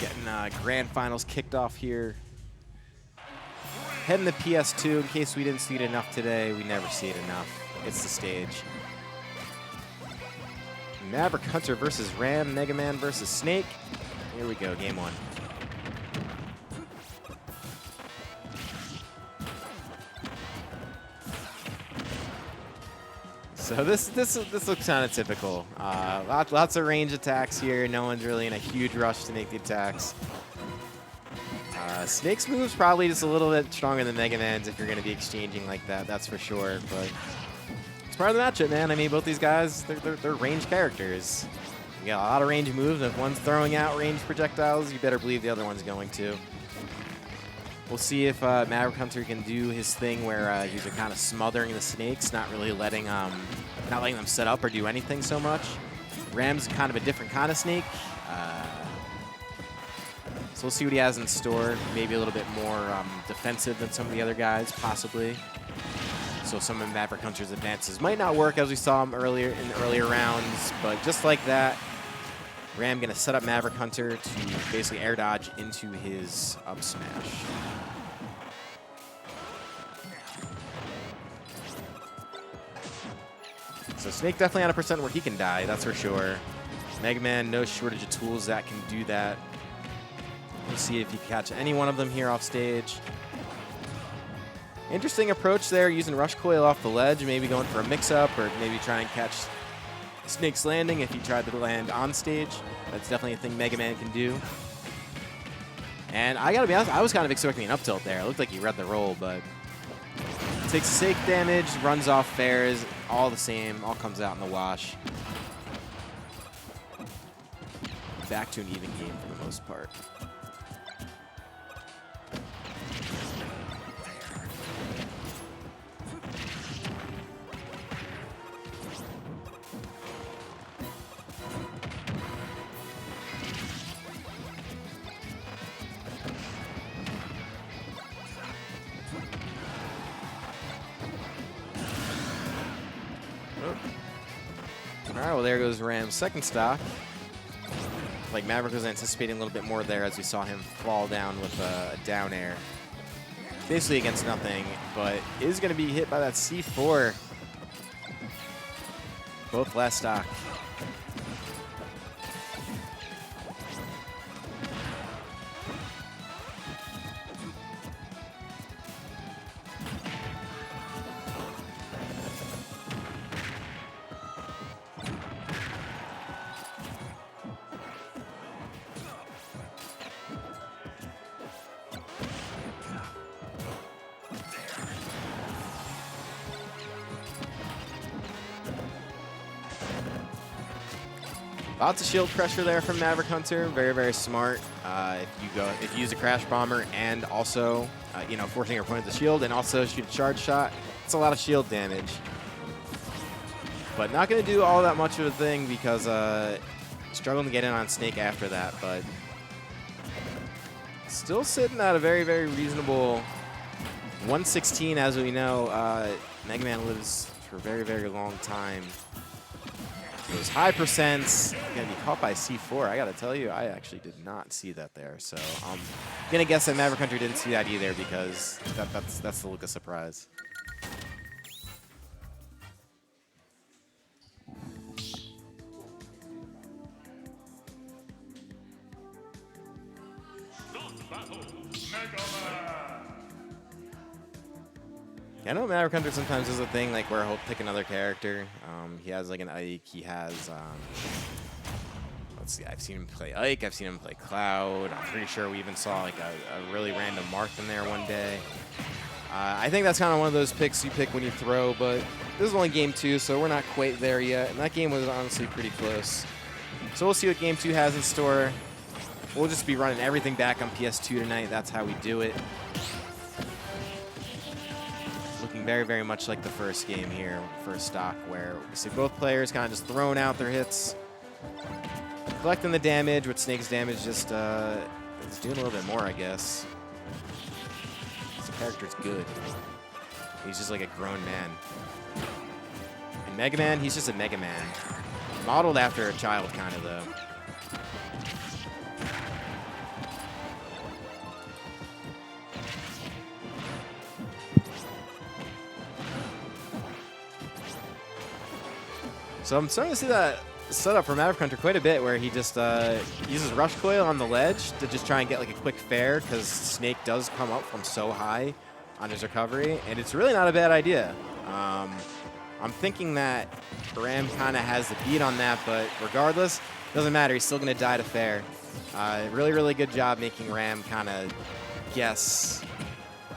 Getting grand finals kicked off here. Heading to PS2, in case we didn't see it enough today. We never see it enough. It's the stage. MaverickHunter versus Ram, Mega Man versus Snake. Here we go, game one. So this looks kind of typical. Lots of range attacks here. No one's really in a huge rush to make the attacks. Snake's move's probably just a little bit stronger than Mega Man's if you're going to be exchanging like that. That's for sure. But it's part of the matchup, man. I mean, both these guys, they're range characters. You got a lot of range moves. If one's throwing out range projectiles, you better believe the other one's going to. We'll see if MaverickHunter can do his thing where he's kind of smothering the snakes, not really letting them set up or do anything so much. Ram's kind of a different kind of snake. So we'll see what he has in store. Maybe a little bit more defensive than some of the other guys, possibly. So some of MaverickHunter's advances might not work as we saw him earlier in earlier rounds, but just like that, Ram gonna set up MaverickHunter to basically air dodge into his up smash. So Snake definitely on a percent where he can die, that's for sure. Mega Man, no shortage of tools that can do that. We'll see if you catch any one of them here off stage. Interesting approach there, using Rush Coil off the ledge, maybe going for a mix-up, or maybe try and catch Snake's landing if he tried to land on stage. That's definitely a thing Mega Man can do. And I gotta be honest, I was kind of expecting an up tilt there. It looked like he read the roll, but takes Snake damage, runs off fairs, all the same, all comes out in the wash. Back to an even game for the most part. All right, well, there goes Ram's second stock. Like Maverick was anticipating a little bit more there as we saw him fall down with a down air. Basically against nothing, but is going to be hit by that C4. Both last stock. Lots of shield pressure there from MaverickHunter. Very, very smart. If you use a Crash Bomber and also, forcing your opponent to shield and also shoot a charge shot, it's a lot of shield damage. But not going to do all that much of a thing because struggling to get in on Snake after that. But still sitting at a very, very reasonable 116. As we know, Mega Man lives for a very, very long time. Those high percents, gonna be caught by C4. I gotta tell you, I actually did not see that there. So I'm gonna guess that MaverickHunter didn't see that either because that's the look of surprise. I know MaverickHunter sometimes does a thing like where he'll pick another character. He has like an Ike. He has, let's see, I've seen him play Ike. I've seen him play Cloud. I'm pretty sure we even saw like a really random Marth in there one day. I think that's kind of one of those picks you pick when you throw, but this is only game 2, so we're not quite there yet. And that game was honestly pretty close. So we'll see what game 2 has in store. We'll just be running everything back on PS2 tonight. That's how we do it. Looking very, very much like the first game here, first stock, where we see both players kind of just throwing out their hits, collecting the damage, with Snake's damage just it's doing a little bit more, I guess. This character's good. He's just like a grown man. And Mega Man, he's just a Mega Man. Modeled after a child, kind of, though. So I'm starting to see that setup from MaverickHunter quite a bit, where he just uses Rush Coil on the ledge to just try and get like a quick fair, because Snake does come up from so high on his recovery, and it's really not a bad idea. I'm thinking that Ram kind of has the beat on that, but regardless, doesn't matter. He's still going to die to fair. Really, really good job making Ram kind of guess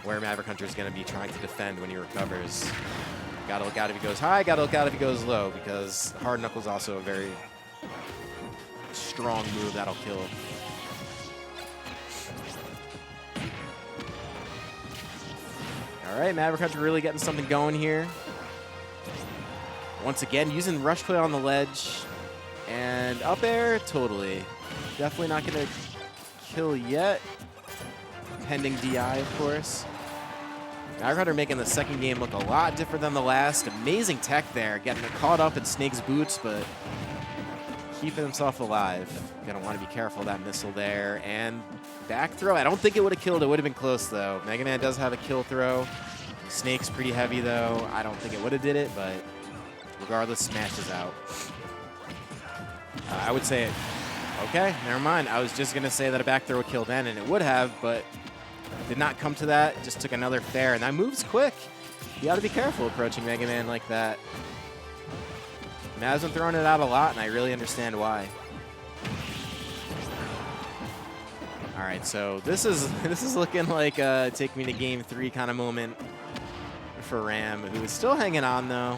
where MaverickHunter is going to be trying to defend when he recovers. Got to look out if he goes high, got to look out if he goes low, because Hard Knuckle is also a very strong move that'll kill. All right, MaverickHunter really getting something going here. Once again, using Rush Coil on the ledge. And up air, totally. Definitely not going to kill yet. Pending DI, of course. MaverickHunter making the second game look a lot different than the last. Amazing tech there, getting caught up in Snake's boots, but keeping himself alive. Gonna want to be careful of that missile there. And back throw, I don't think it would have killed. It would have been close, though. Mega Man does have a kill throw. Snake's pretty heavy, though. I don't think it would have did it, but regardless, smashes out. I would say, okay, never mind. I was just going to say that a back throw would kill then, and it would have, but did not come to that. Just took another fair, and that move's quick. You got to be careful approaching Mega Man like that. Mav's been throwing it out a lot, and I really understand why. All right, so this is looking like a take me to game 3 kind of moment for Ram, who is still hanging on, though.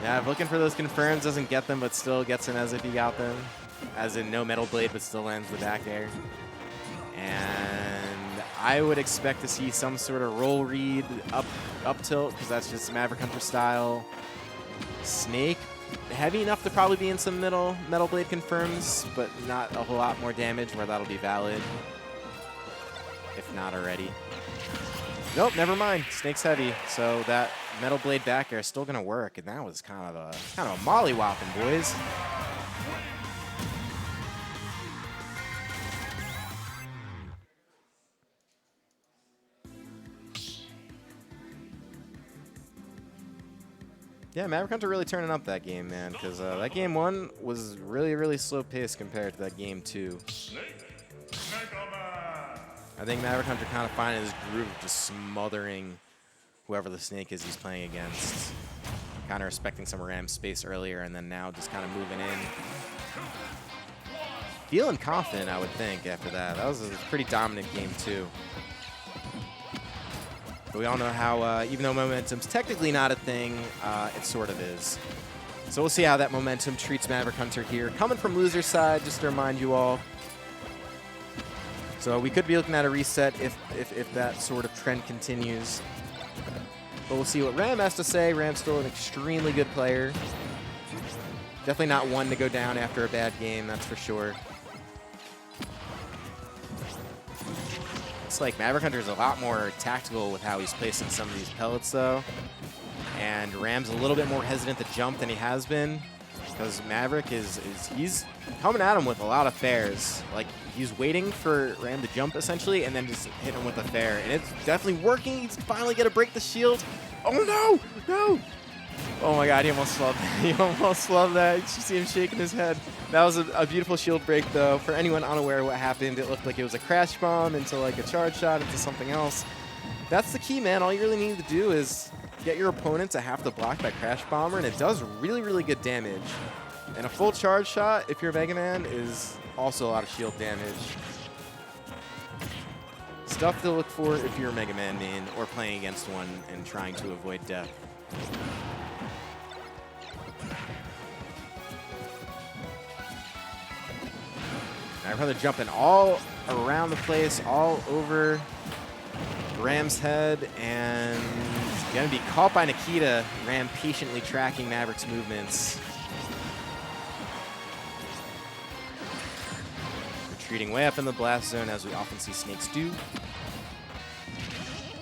Yeah, looking for those confirms, doesn't get them, but still gets in as if he got them. As in no Metal Blade, but still lands the back air. And I would expect to see some sort of roll read up tilt, because that's just MaverickHunter style. Snake, heavy enough to probably be in some Metal Blade confirms, but not a whole lot more damage where that'll be valid. If not already. Nope, never mind. Snake's heavy, so that Metal Blade back air is still gonna work, and that was kind of a molly-whopping, boys. Yeah, MaverickHunter really turning up that game, man, because that game 1 was really, really slow paced compared to that game 2. I think MaverickHunter kind of finding his groove of just smothering whoever the Snake is he's playing against. Kind of respecting some Ram space earlier, and then now just kind of moving in. Feeling confident, I would think, after that. That was a pretty dominant game, too. But we all know how, even though momentum's technically not a thing, it sort of is. So we'll see how that momentum treats MaverickHunter here. Coming from loser's side, just to remind you all. So we could be looking at a reset if that sort of trend continues. But we'll see what Ram has to say. Ram's still an extremely good player. Definitely not one to go down after a bad game, that's for sure. It's like MaverickHunter's a lot more tactical with how he's placing some of these pellets, though. And Ram's a little bit more hesitant to jump than he has been, because Maverick he's coming at him with a lot of fairs. Like, he's waiting for Ram to jump, essentially, and then just hit him with a fair. And it's definitely working. He's finally going to break the shield. Oh, no! No! Oh, my God. He almost flubbed that. He almost flubbed that. You see him shaking his head. That was a beautiful shield break, though. For anyone unaware of what happened, it looked like it was a crash bomb into, like, a charge shot into something else. That's the key, man. All you really need to do is get your opponent to have to block that crash bomber, and it does really, really good damage. And a full charge shot, if you're Mega Man, is also a lot of shield damage. Stuff to look for if you're a Mega Man main or playing against one and trying to avoid death. MaverickHunter jumping all around the place, all over Ram's head, and going to be caught by Nikita. Ram patiently tracking Maverick's movements. Retreating way up in the blast zone, as we often see Snakes do.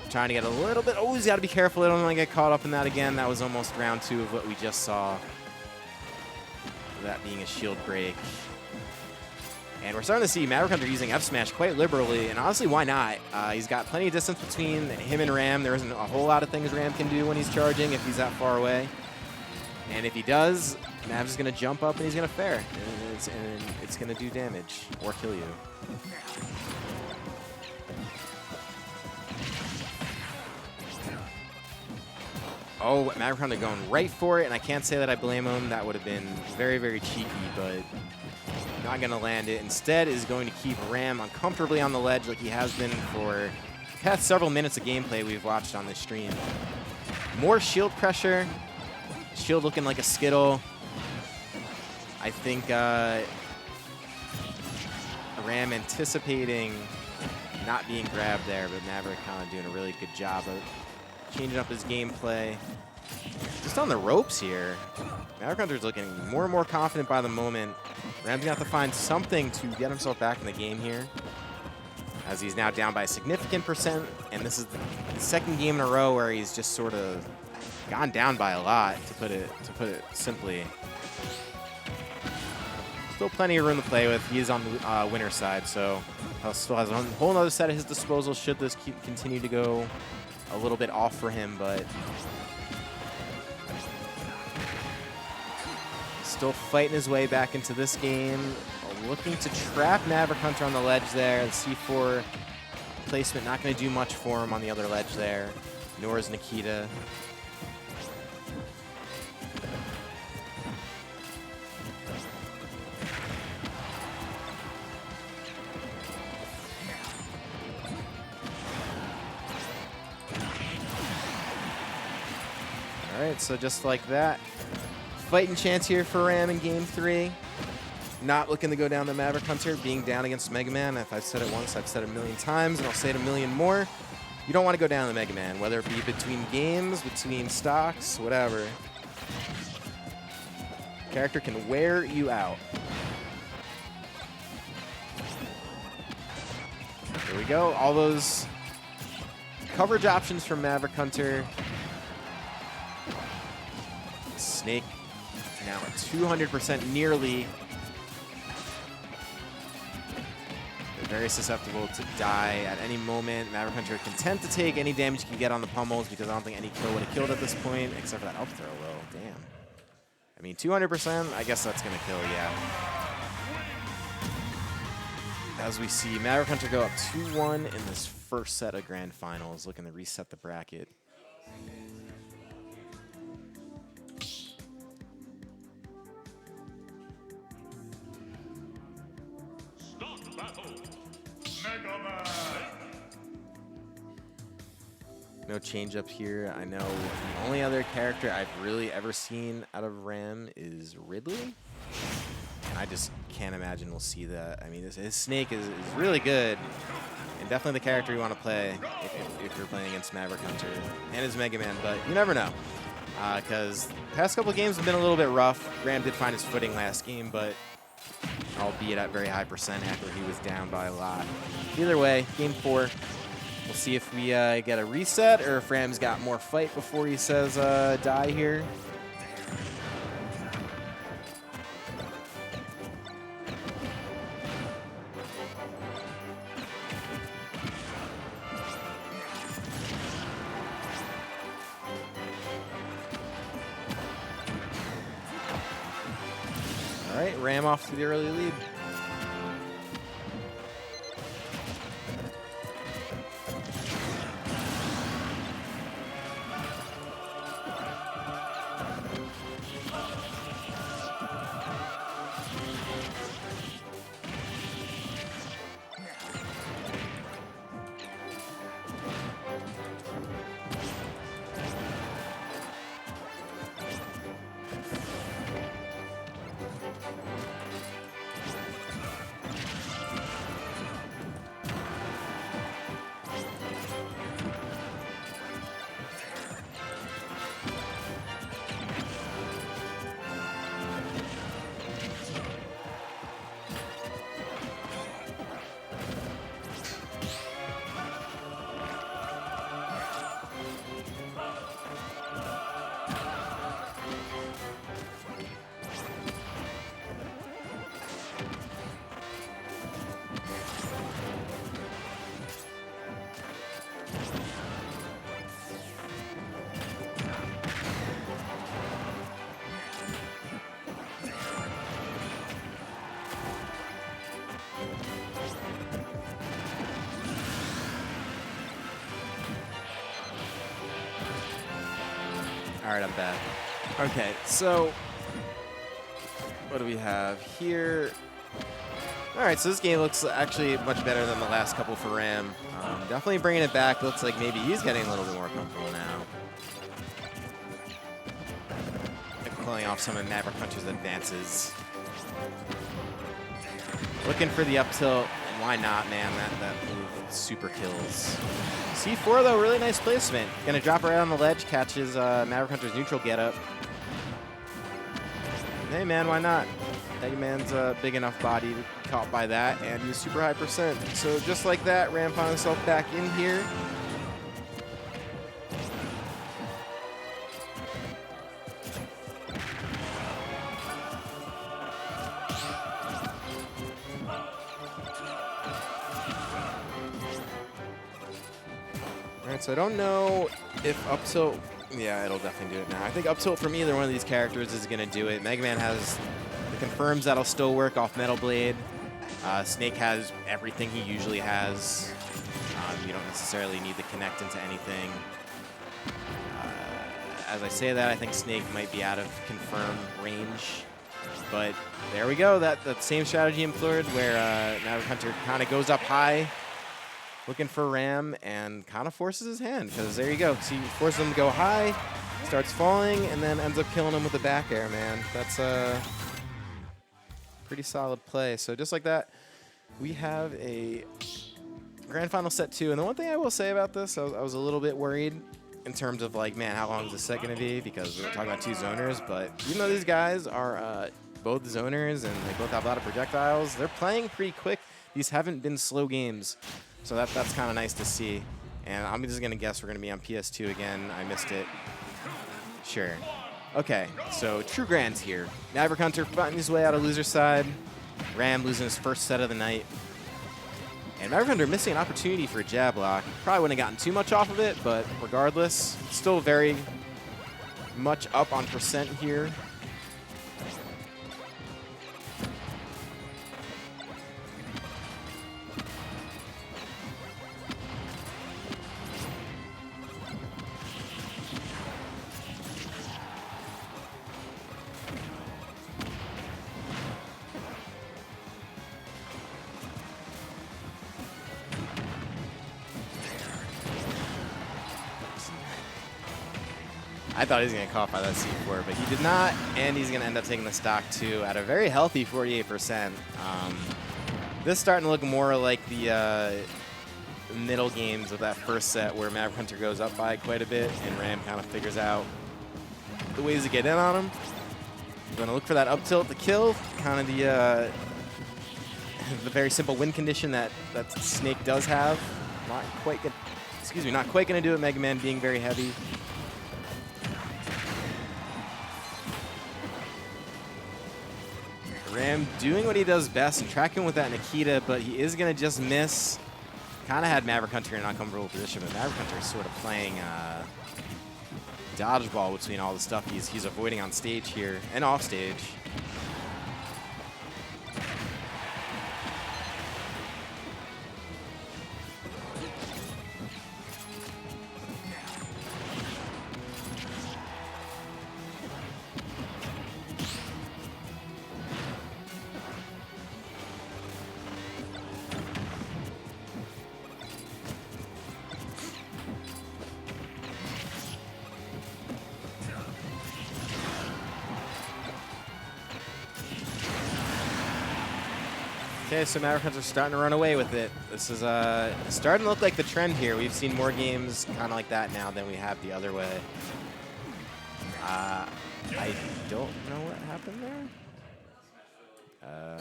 Trying to get a little bit. Oh, he's got to be careful. I don't want to get caught up in that again. That was almost round 2 of what we just saw. That being a shield break. And we're starting to see MaverickHunter using F smash quite liberally, and honestly, why not? He's got plenty of distance between him and Ram. There isn't a whole lot of things Ram can do when he's charging if he's that far away. And if he does, Mav's going to jump up and he's going to fair. And it's going to do damage or kill you. Oh, MaverickHunter going right for it, and I can't say that I blame him. That would have been very, very cheeky, but not going to land it. Instead is going to keep Ram uncomfortably on the ledge like he has been for the past several minutes of gameplay we've watched on this stream. More shield pressure. Shield looking like a Skittle. I think Ram anticipating not being grabbed there, but Maverick kind of doing a really good job of changing up his gameplay. Just on the ropes here. MaverickHunter's looking more and more confident by the moment. Ram's gonna have to find something to get himself back in the game here, as he's now down by a significant %, and this is the second game in a row where he's just sort of gone down by a lot, to put it simply. Still plenty of room to play with. He is on the winner's side, so still has a whole other set at his disposal should this continue to go a little bit off for him, but still fighting his way back into this game. Looking to trap MaverickHunter on the ledge there. The C4 placement not going to do much for him on the other ledge there, nor is Nikita. All right, so just like that, fighting chance here for Ram in game 3. Not looking to go down the MaverickHunter, being down against Mega Man. If I've said it once, I've said it a million times, and I'll say it a million more. You don't want to go down the Mega Man, whether it be between games, between stocks, whatever. Character can wear you out. There we go. All those coverage options from MaverickHunter. Snake now at 200% nearly. They're very susceptible to die at any moment. MaverickHunter content to take any damage he can get on the pummels, because I don't think any kill would have killed at this point, except for that up throw. Well, damn. I mean, 200%, I guess that's going to kill, yeah. As we see MaverickHunter go up 2-1 in this first set of grand finals, looking to reset the bracket. No change up here. I know the only other character I've really ever seen out of Ram is Ridley. And I just can't imagine we'll see that. I mean, his Snake is really good, and definitely the character you want to play if you're playing against MaverickHunter and his Mega Man, but you never know. Because the past couple games have been a little bit rough. Ram did find his footing last game, but albeit at very high % after he was down by a lot. Either way, game 4. We'll see if we get a reset or if Ram's got more fight before he says die here. All right, Ram off to the early lead. All right, I'm back. Okay, so what do we have here? All right, so this game looks actually much better than the last couple for Ram. Definitely bringing it back. Looks like maybe he's getting a little bit more comfortable now. Pulling off some of MaverickHunter's advances. Looking for the up tilt. Why not, man? That move super kills. C4, though, really nice placement. Gonna drop right on the ledge, catches MaverickHunter's neutral getup. Hey, man, why not? Eggman's a big enough body to be caught by that, and he's super high percent. So just like that, Ram found himself back in here. All right, so I don't know if up tilt. Yeah, it'll definitely do it now. I think up tilt from either one of these characters is going to do it. Mega Man has confirms that'll still work off Metal Blade. Snake has everything he usually has. You don't necessarily need to connect into anything. As I say that, I think Snake might be out of confirm range. But there we go. That same strategy employed where MaverickHunter kind of goes up high, looking for Ram, and kind of forces his hand. Because there you go. See, forces him to go high, starts falling, and then ends up killing him with the back air, man. That's pretty solid play. So just like that, we have a Grand Final set 2. And the one thing I will say about this, I was a little bit worried in terms of like, man, how long is this set going to be? Because we're talking about 2 zoners. But even though these guys are both zoners and they both have a lot of projectiles, they're playing pretty quick. These haven't been slow games. So that's kind of nice to see. And I'm just going to guess we're going to be on PS2 again. I missed it. Sure. Okay, so True Grands here. MaverickHunter fighting his way out of loser side. Ram losing his first set of the night. And MaverickHunter missing an opportunity for a jab lock. Probably wouldn't have gotten too much off of it, but regardless, still very much up on percent here. I thought he was going to caught by that C4, but he did not, and he's going to end up taking the stock too at a very healthy 48%. This is starting to look more like the middle games of that first set where MaverickHunter goes up by quite a bit, and Ram kind of figures out the ways to get in on him. Going to look for that up tilt to kill, kind of the very simple win condition that Snake does have. Not quite going to do it. Mega Man being very heavy. Ram doing what he does best and tracking with that Nikita, but he is going to just miss. Kind of had MaverickHunter in an uncomfortable position, but MaverickHunter is sort of playing dodgeball between all the stuff he's avoiding on stage here and off stage. Okay, so MaverickHunter's starting to run away with it. This is starting to look like the trend here. We've seen more games kind of like that now than we have the other way. I don't know what happened there.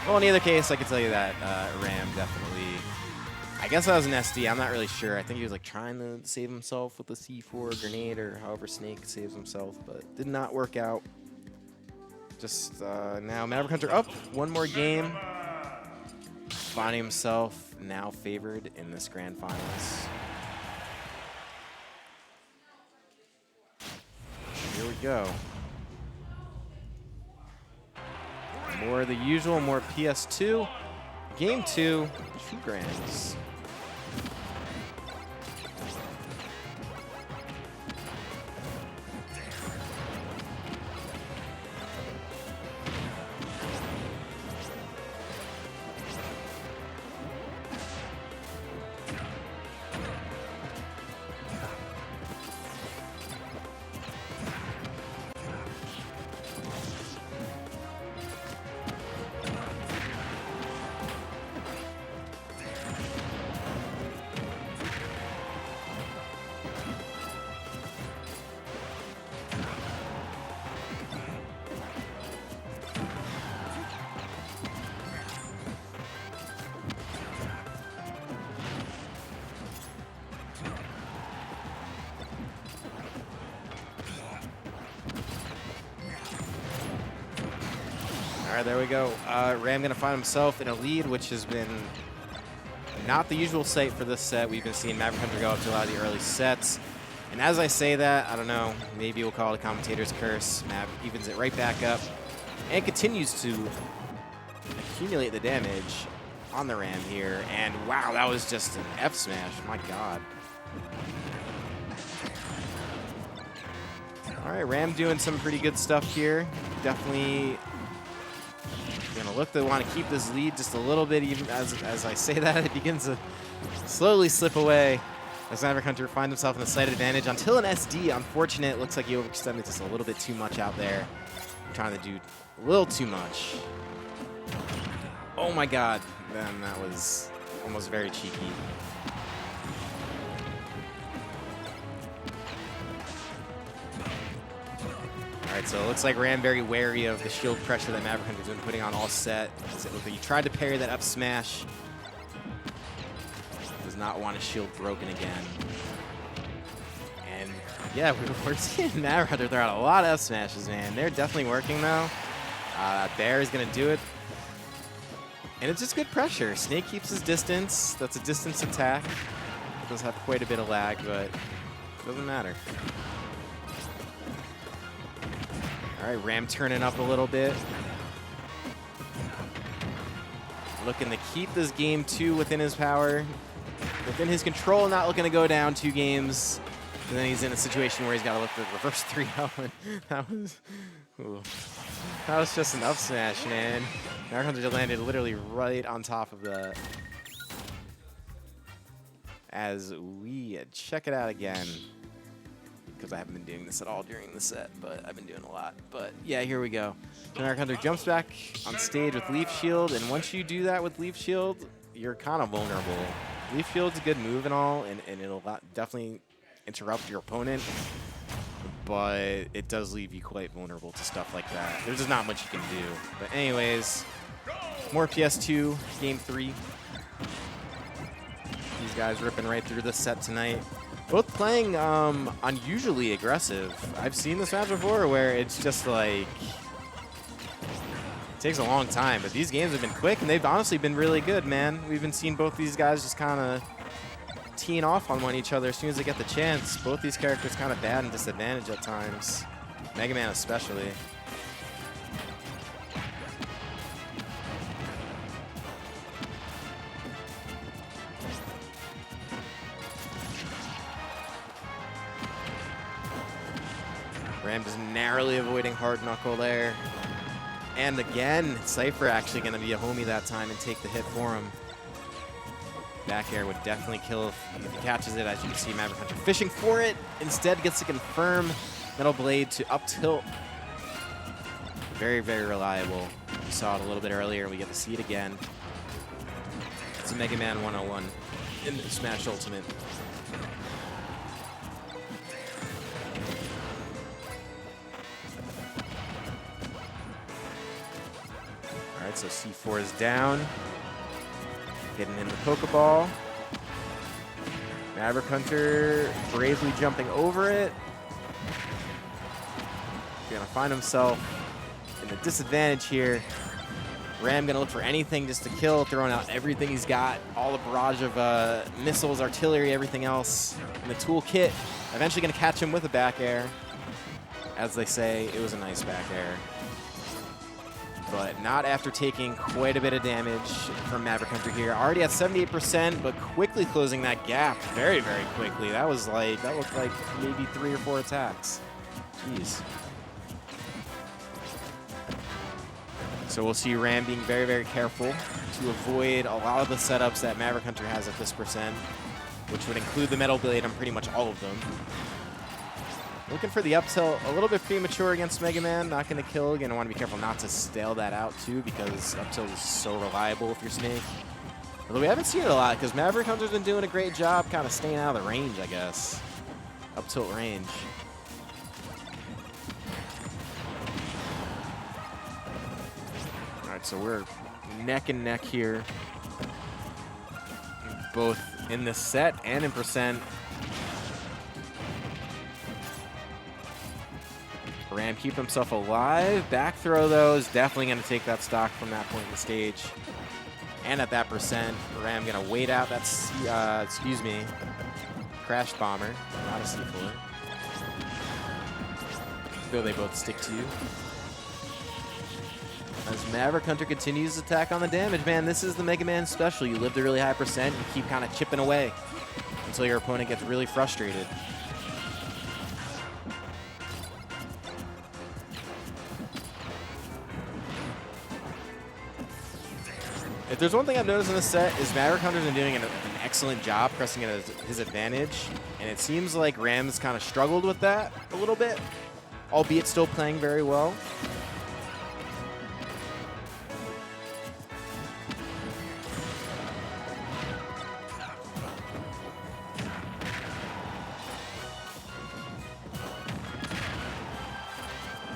Well, in either case, I can tell you that Ram definitely, I guess that was an SD. I'm not really sure. I think he was like trying to save himself with the C4 grenade or however Snake saves himself, but did not work out. Just now MaverickHunter up one more game, finding himself now favored in this grand finals. Here we go. More of the usual, more PS2. Game 2, 2 grands. right, there we go. Ram going to find himself in a lead, which has been not the usual sight for this set. We've been seeing MaverickHunter go up to a lot of the early sets. And as I say that, I don't know, maybe we'll call it a commentator's curse. Mav evens it right back up and continues to accumulate the damage on the Ram here. And wow, that was just an F smash. My God. All right, Ram doing some pretty good stuff here. Definitely going to look to want to keep this lead just a little bit. Even as I say that, it begins to slowly slip away as MaverickHunter finds himself in a slight advantage until an SD. Unfortunate, it looks like he overextended just a little bit too much out there. Trying to do a little too much. Oh my God, man, that was almost very cheeky. All right, so it looks like Ram very wary of the shield pressure that MaverickHunter's been putting on all set. He tried to parry that up smash. Does not want his shield broken again. And yeah, we're seeing MaverickHunter throw out a lot of up smashes, man. They're definitely working though. Bear is gonna do it. And it's just good pressure. Snake keeps his distance. That's a distance attack. It does have quite a bit of lag, but it doesn't matter. All right, Ram turning up a little bit. Looking to keep this game 2 within his power, within his control, not looking to go down 2 games. And then he's in a situation where he's got to look for the reverse 3-0. That was just an up smash, man. MaverickHunter just landed literally right on top of that. As we check it out again. Because I haven't been doing this at all during the set, but I've been doing a lot. But yeah, here we go. MaverickHunter jumps back on stage with Leaf Shield, and once you do that with Leaf Shield, you're kind of vulnerable. Leaf Shield's a good move and all, and it'll definitely interrupt your opponent, but it does leave you quite vulnerable to stuff like that. There's just not much you can do. But anyways, more PS2, Game 3. These guys ripping right through this set tonight. Both playing unusually aggressive. I've seen this match before where it's just like, it takes a long time, but these games have been quick and they've honestly been really good, man. We've been seeing both these guys just kind of teeing off on each other as soon as they get the chance. Both these characters kind of bad and disadvantaged at times. Mega Man especially. Ram just narrowly avoiding hard knuckle there. And again, Cypher actually going to be a homie that time and take the hit for him. Back air would definitely kill if he catches it. As you can see, MaverickHunter fishing for it. Instead gets to confirm Metal Blade to up tilt. Very, very reliable. We saw it a little bit earlier. We get to see it again. It's a Mega Man 101 in the Smash Ultimate. Alright, so C4 is down. Hidden in the Pokeball. MaverickHunter bravely jumping over it. Gonna find himself in the disadvantage here. Ram gonna look for anything just to kill, throwing out everything he's got. All the barrage of missiles, artillery, everything else in the toolkit. Eventually gonna catch him with a back air. As they say, it was a nice back air. But not after taking quite a bit of damage from MaverickHunter here. Already at 78%, but quickly closing that gap very, very quickly. That was like, that looked like maybe 3 or 4 attacks. Jeez. So we'll see Ram being very, very careful to avoid a lot of the setups that MaverickHunter has at this percent, which would include the Metal Blade on pretty much all of them. Looking for the up tilt, a little bit premature against Mega Man. Not going to kill. Again, I want to be careful not to stale that out too, because up tilt is so reliable if you're Snake. Although we haven't seen it a lot, because MaverickHunter's been doing a great job kind of staying out of the range, I guess. Up tilt range. All right, so we're neck and neck here, both in this set and in percent. Ram keep himself alive. Back throw, though, is definitely going to take that stock from that point in the stage. And at that percent, Ram going to wait out that, excuse me, crashed bomber, not a C4. Though they both stick to you. As MaverickHunter continues to attack on the damage, man, this is the Mega Man special. You live to really high percent, you keep kind of chipping away until your opponent gets really frustrated. If there's one thing I've noticed in this set is MaverickHunter's been doing an excellent job pressing it as his advantage, and it seems like Ram's kind of struggled with that a little bit, albeit still playing very well.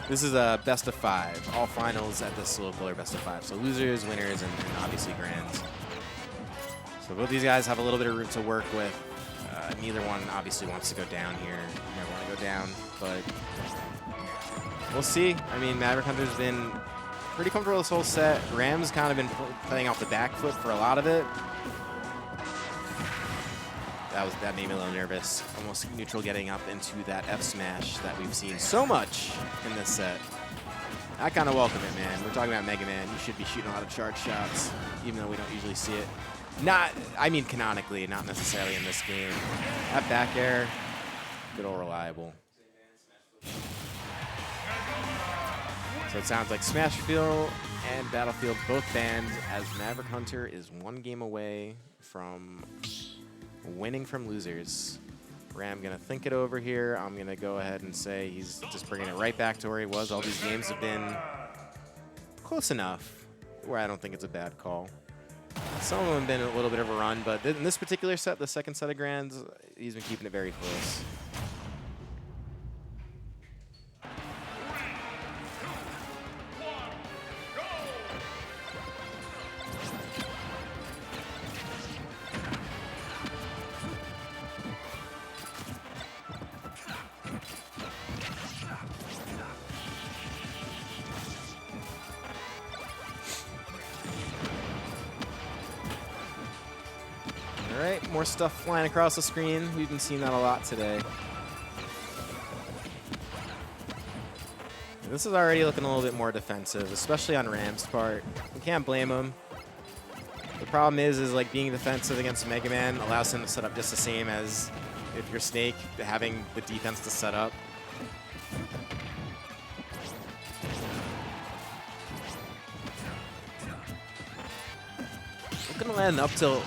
This is a best of 5. All finals at this local are best of 5. So losers, winners, and obviously grands. So both these guys have a little bit of room to work with. Neither one obviously wants to go down here. You never want to go down, but we'll see. I mean, MaverickHunter's been pretty comfortable this whole set. Ram's kind of been playing off the back foot for a lot of it. That made me a little nervous. Almost neutral getting up into that F smash that we've seen so much in this set. I kind of welcome it, man. We're talking about Mega Man. You should be shooting a lot of charge shots, even though we don't usually see it. I mean canonically, not necessarily in this game. That back air, good old reliable. So it sounds like Smashfield and Battlefield both banned, as MaverickHunter is 1 game away from winning from losers. Ram gonna think it over here. I'm gonna go ahead and say he's just bringing it right back to where he was. All these games have been close enough where I don't think it's a bad call. Some of them have been a little bit of a run, but in this particular set, the second set of grands, he's been keeping it very close. All right, more stuff flying across the screen. We've been seeing that a lot today. This is already looking a little bit more defensive, especially on Ram's part. We can't blame him. The problem is like being defensive against Mega Man allows him to set up just the same as if you're Snake, having the defense to set up. We're gonna land up tilt.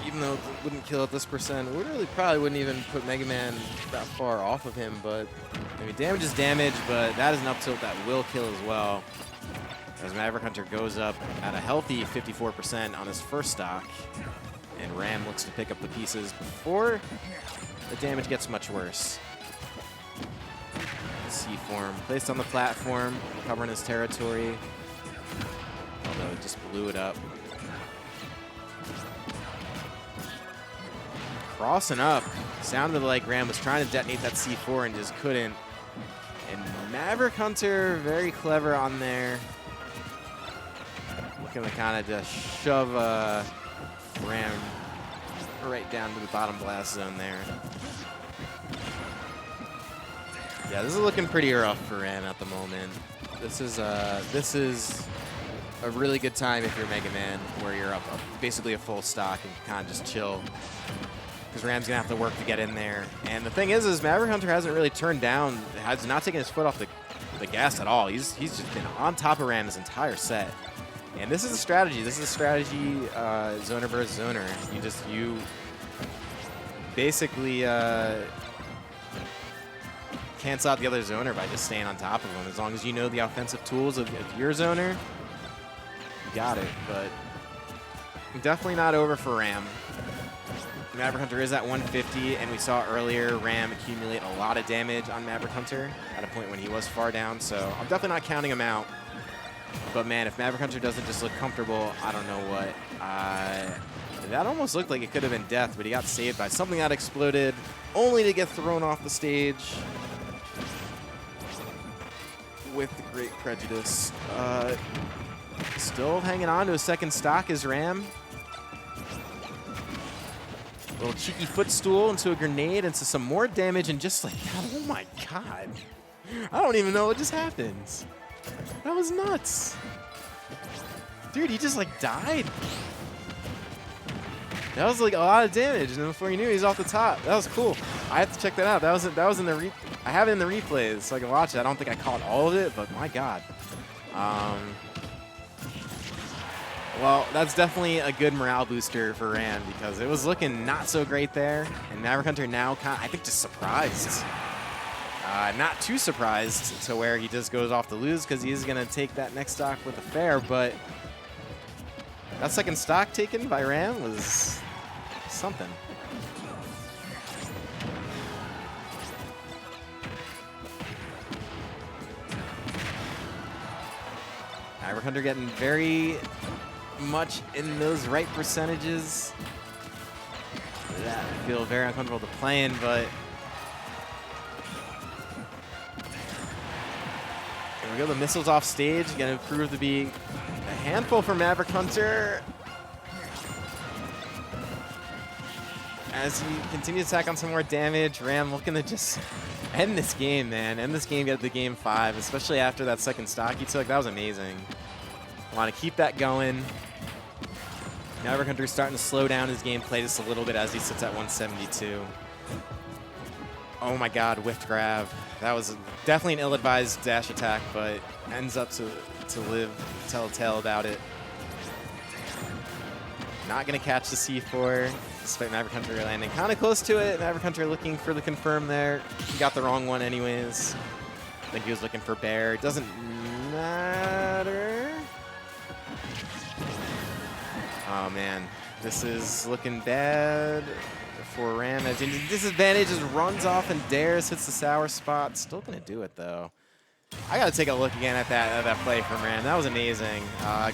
Even though it wouldn't kill at this percent, we really probably wouldn't even put Mega Man that far off of him, but I mean, damage is damage, but that is an up tilt that will kill as well. As MaverickHunter goes up at a healthy 54% on his first stock, and Ram looks to pick up the pieces before the damage gets much worse. C-form placed on the platform, covering his territory, although it just blew it up. Crossing up. Sounded like Ram was trying to detonate that C4 and just couldn't. And MaverickHunter, very clever on there. Looking to kind of just shove Ram right down to the bottom blast zone there. Yeah, this is looking pretty rough for Ram at the moment. This is a really good time if you're Mega Man, where you're up basically a full stock and kind of just chill. Because Ram's going to have to work to get in there. And the thing is MaverickHunter hasn't really turned down, has not taken his foot off the gas at all. He's just been on top of Ram this entire set. And this is a strategy. This is a strategy zoner versus zoner. You basically cancel out the other zoner by just staying on top of him. As long as you know the offensive tools of your zoner, you got it. But definitely not over for Ram. MaverickHunter is at 150, and we saw earlier Ram accumulate a lot of damage on MaverickHunter at a point when he was far down, so I'm definitely not counting him out. But man, if MaverickHunter doesn't just look comfortable, I don't know what. That almost looked like it could have been death, but he got saved by something that exploded, only to get thrown off the stage. with great prejudice. Still hanging on to a second stock is Ram. Little cheeky footstool into a grenade, into some more damage, and just like, oh my god. I don't even know what just happened. That was nuts. Dude, he just like died. That was like a lot of damage, and then before you knew it, he's off the top. That was cool. I have to check that out. That was in the I have it in the replays, so I can watch it. I don't think I caught all of it, but my god. Well, that's definitely a good morale booster for Ram because it was looking not so great there, and MaverickHunter now I think just surprised. Not too surprised to where he just goes off to lose because he is going to take that next stock with a fair, but that second stock taken by Ram was something. MaverickHunter getting very much in those right percentages. That I feel very uncomfortable to play in, but there we go. The missiles off stage, going to prove to be a handful for MaverickHunter as he continues to attack on some more damage. Ram looking to just end this game, man. End this game, get the game 5, especially after that second stock he took. That was amazing. Want to keep that going. MaverickHunter starting to slow down his gameplay just a little bit as he sits at 172. Oh my god, whiffed grab. That was definitely an ill-advised dash attack, but ends up to live, tell a tale about it. Not going to catch the C4, despite MaverickHunter landing kind of close to it. MaverickHunter looking for the confirm there. He got the wrong one anyways. I think he was looking for Bear. It doesn't matter. Oh man, this is looking bad for Ram. As disadvantage just runs off and dares, hits the sour spot. Still gonna do it though. I gotta take a look again at that play from Ram. That was amazing.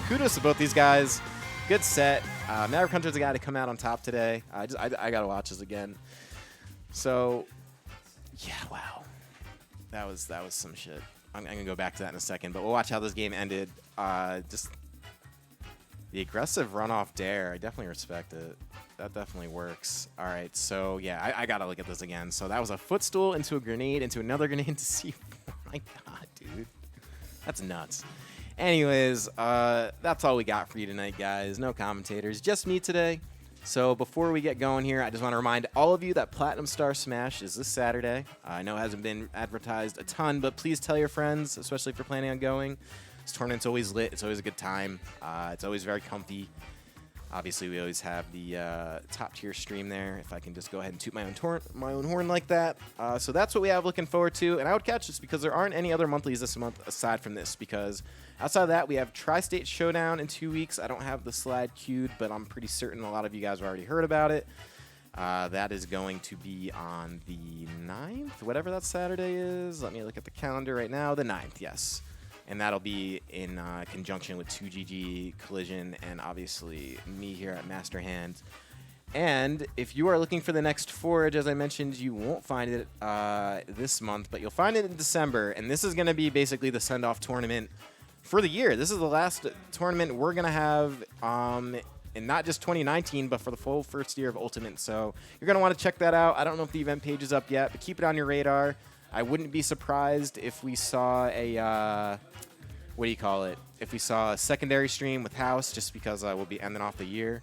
Kudos to both these guys. Good set. MaverickHunter's the guy to come out on top today. I gotta watch this again. So yeah, wow, that was some shit. I'm gonna go back to that in a second, but we'll watch how this game ended. Just the aggressive runoff dare, I definitely respect it. That definitely works. All right, so yeah, I gotta look at this again. So that was a footstool into a grenade, into another grenade to see. My god, dude. That's nuts. Anyways, that's all we got for you tonight, guys. No commentators, just me today. So before we get going here, I just want to remind all of you that Platinum Star Smash is this Saturday. I know it hasn't been advertised a ton, but please tell your friends, especially if you're planning on going. This tournament's always lit. It's always a good time. It's always very comfy. Obviously, we always have the top-tier stream there, if I can just go ahead and toot my own horn like that. So that's what we have looking forward to. And I would catch this because there aren't any other monthlies this month aside from this, because outside of that, we have Tri-State Showdown in 2 weeks. I don't have the slide queued, but I'm pretty certain a lot of you guys have already heard about it. That is going to be on the 9th, whatever that Saturday is. Let me look at the calendar right now. The 9th, yes. And that'll be in conjunction with 2GG, Collision, and obviously me here at Master Hand. And if you are looking for the next forage, as I mentioned, you won't find it this month, but you'll find it in December. And this is going to be basically the send-off tournament for the year. This is the last tournament we're going to have in not just 2019, but for the full first year of Ultimate. So you're going to want to check that out. I don't know if the event page is up yet, but keep it on your radar. I wouldn't be surprised if we saw a, what do you call it? If we saw a secondary stream with House, just because we'll be ending off the year.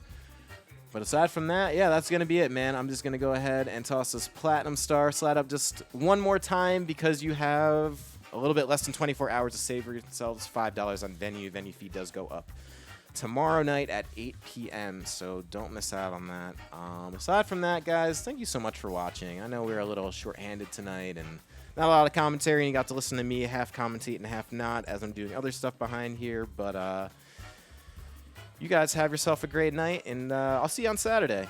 But aside from that, yeah, that's going to be it, man. I'm just going to go ahead and toss this Platinum Star slide up just one more time because you have a little bit less than 24 hours to save yourselves $5 on Venue. Venue fee does go up tomorrow night at 8 p.m., so don't miss out on that. Aside from that, guys, thank you so much for watching. I know we were a little short-handed tonight and not a lot of commentary, and you got to listen to me half commentate and half not as I'm doing other stuff behind here. But you guys have yourself a great night, and I'll see you on Saturday.